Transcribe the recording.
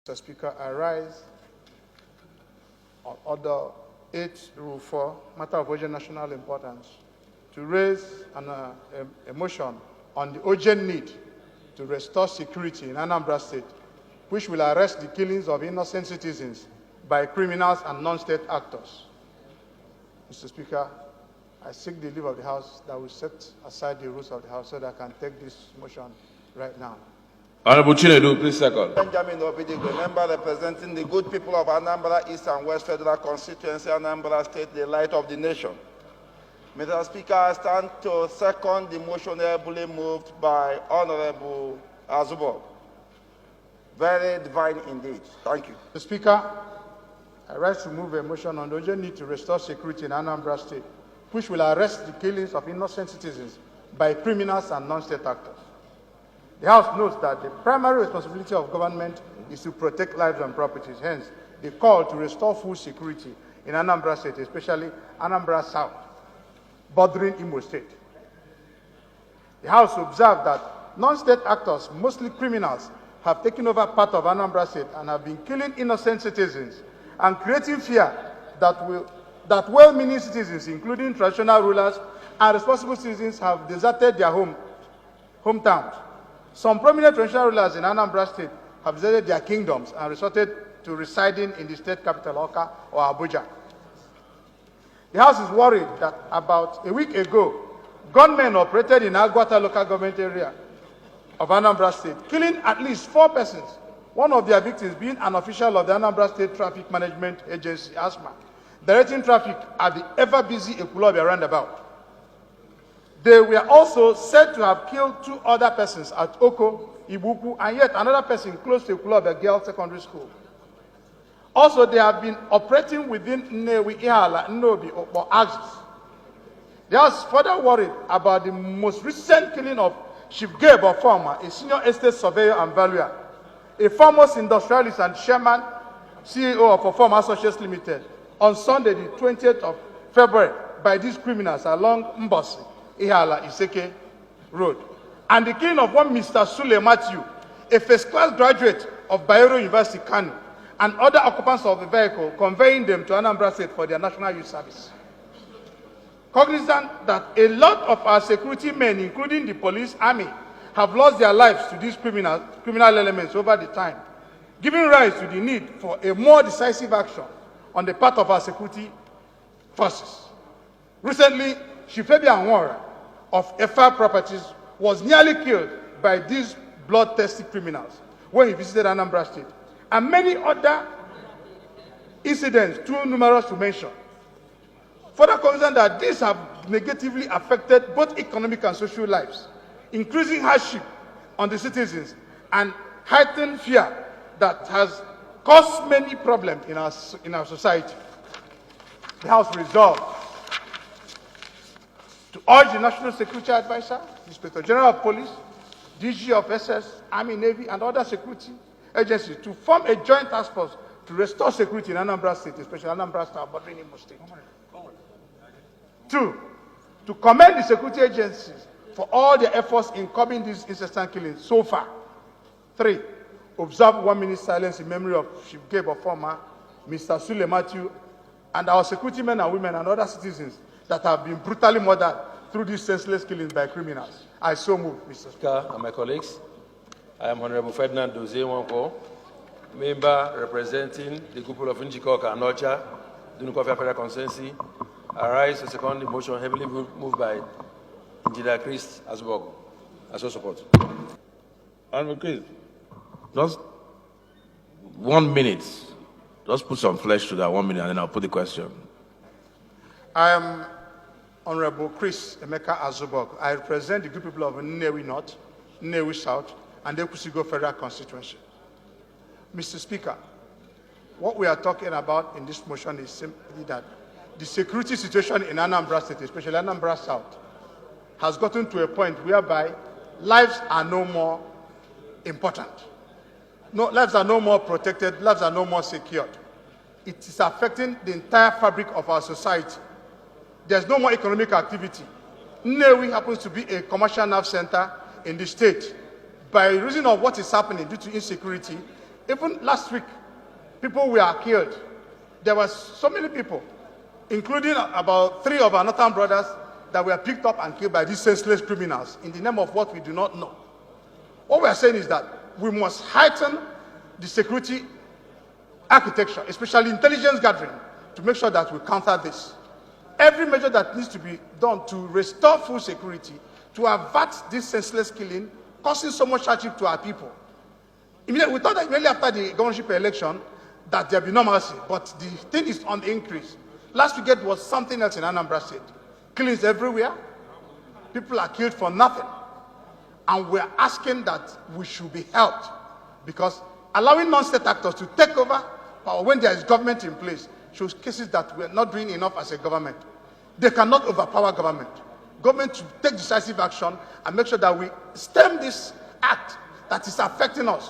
Mr. Speaker, I rise on Order 8, Rule 4, matter of urgent national importance, to raise a motion on the urgent need to restore security in Anambra State, which will arrest the killings of innocent citizens by criminals and non-state actors. Mr. Speaker, I seek the leave of the House that will set aside the rules of the House so that I can take this motion right now. Honorable Chinedu, please second. Benjamin Obidigwe, member representing the good people of Anambra East and West Federal Constituency, Anambra State, the light of the nation. Mr. Speaker, I stand to second the motion ably moved by Honorable Azubuogu. Very divine indeed. Thank you. Mr. Speaker, I rise to move a motion on the urgent need to restore security in Anambra State, which will arrest the killings of innocent citizens by criminals and non-state actors. The House notes that the primary responsibility of government is to protect lives and properties. Hence, the call to restore full security in Anambra State, especially Anambra South, bordering Imo State. The House observed that non-state actors, mostly criminals, have taken over part of Anambra State and have been killing innocent citizens and creating fear that well-meaning citizens, including traditional rulers and responsible citizens, have deserted their hometowns. Some prominent traditional rulers in Anambra State have deserted their kingdoms and resorted to residing in the state capital, Awka or Abuja. The House is worried that about a week ago, gunmen operated in Agwata local government area of Anambra State, killing at least 4 persons, one of their victims being an official of the Anambra State Traffic Management Agency, ASMA, directing traffic at the ever-busy Ekulobia roundabout. They were also said to have killed 2 other persons at Oko, Ibuku, and yet another person close to Ekulobia Girls Secondary School. Also, they have been operating within Nnewi, Ihala, Nnobi, or Axis. They are further worried about the most recent killing of Chief Gabe Ofoma, a senior estate surveyor and valuer, a famous industrialist and chairman, CEO of Ofoma Associates Limited, on Sunday, the 20th of February, by these criminals along Mbosi, Ihala, Iseke Road. And the killing of one Mr. Sule Matthew, a first-class graduate of Bayero University, Kano, and other occupants of the vehicle, conveying them to Anambra State for their national youth service. Cognizant that a lot of our security men, including the police, army, have lost their lives to these criminal elements over the time, giving rise to the need for a more decisive action on the part of our security forces. Recently, Shifebi Anwara of FR Properties was nearly killed by these bloodthirsty criminals when he visited Anambra State, and many other incidents too numerous to mention. Further concerned that these have negatively affected both economic and social lives, increasing hardship on the citizens and heightened fear that has caused many problems in our society. The House resolved to urge the National Security Advisor, the Inspector General of Police, DG of SS, Army, Navy, and other security agencies to form a joint task force to restore security in Anambra State, especially Anambra South, bordering Imo State. 2, to commend the security agencies for all their efforts in curbing these incessant killings so far. 3, observe 1 minute silence in memory of Chief Gabe Ofoma, Mr. Sule Matthew, and our security men and women and other citizens that have been brutally murdered through these senseless killings by criminals. I so move, Mr. Speaker. And my colleagues, I am Honorable Ferdinand Dozie Wanko, member representing the people of Njikoka and Ocha, Dunukofia Federal Constituency. I rise to second the motion heavily moved by Engineer Chris Azubuogu. I so support. Honorable Chris, just 1 minute. Just put some flesh to that 1 minute, and then I'll put the question. I am Honorable Chris Emeka Azubuogu. I represent the good people of Nnewi North, Nnewi South, and the Ekusigo Federal Constituency. Mr. Speaker, what we are talking about in this motion is simply that the security situation in Anambra State, especially Anambra South, has gotten to a point whereby lives are no more important. No, lives are no more protected, lives are no more secured. It is affecting the entire fabric of our society. There's no more economic activity. Nnewi happens to be a commercial nerve center in the state. By reason of what is happening due to insecurity, Even last week, people were killed. There were so many people, including about 3 of our northern brothers, that were picked up and killed by these senseless criminals in the name of what we do not know. What we are saying is that we must heighten the security architecture, especially intelligence gathering, to make sure that we counter this. Every measure that needs to be done to restore full security, to avert this senseless killing, causing so much hardship to our people. Immediately, we thought that immediately after the governorship election that there be normalcy, but the thing is on the increase. Last weekend was something else in Anambra State. Killings everywhere. People are killed for nothing. And we're asking that we should be helped, because allowing non-state actors to take over power when there is government in place shows cases that we're not doing enough as a government. They cannot overpower government. Government should take decisive action and make sure that we stem this act that is affecting us.